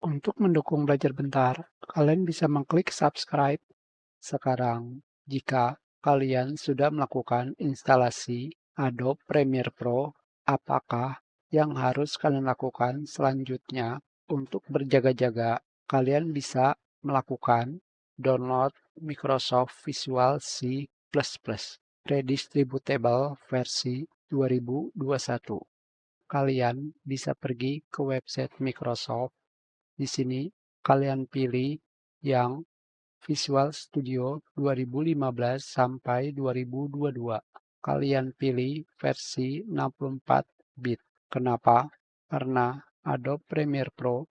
Untuk mendukung belajar bentar, kalian bisa mengklik subscribe sekarang. Jika kalian sudah melakukan instalasi Adobe Premiere Pro, apakah yang harus kalian lakukan selanjutnya untuk berjaga-jaga? Kalian bisa melakukan download Microsoft Visual C++ Redistributable versi 2021. Kalian bisa pergi ke website Microsoft. Di sini kalian pilih yang Visual Studio 2015 sampai 2022. Kalian pilih versi 64 bit. Kenapa? Karena Adobe Premiere Pro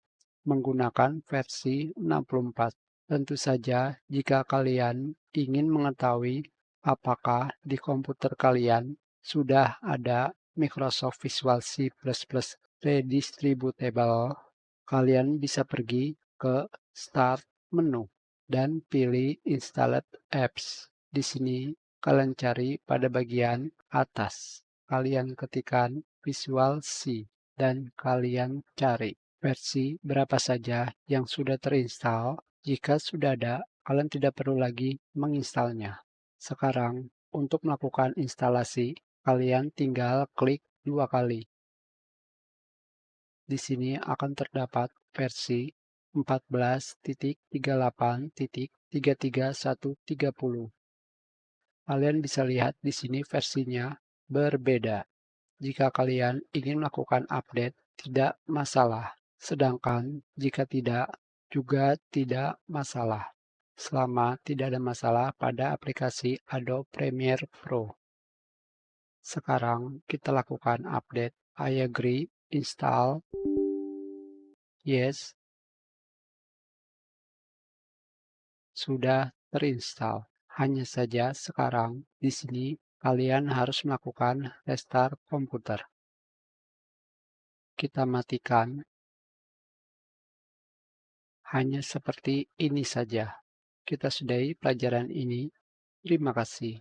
menggunakan versi 64. Tentu saja jika kalian ingin mengetahui apakah di komputer kalian sudah ada Microsoft Visual C++ Redistributable, kalian bisa pergi ke Start menu dan pilih Installed Apps. Di sini kalian cari pada bagian atas. Kalian ketikkan Visual C dan kalian cari versi berapa saja yang sudah terinstall. Jika sudah ada, kalian tidak perlu lagi menginstalnya. Sekarang, untuk melakukan instalasi, kalian tinggal klik 2 kali. Di sini akan terdapat versi 14.38.33130. Kalian bisa lihat di sini versinya berbeda. Jika kalian ingin melakukan update, tidak masalah. Sedangkan jika tidak, juga tidak masalah. Selama tidak ada masalah pada aplikasi Adobe Premiere Pro. Sekarang kita lakukan update. I agree, install, yes, sudah terinstall. Hanya saja sekarang di sini kalian harus melakukan restart komputer. Kita matikan. Hanya seperti ini saja. Kita sudahi pelajaran ini. Terima kasih.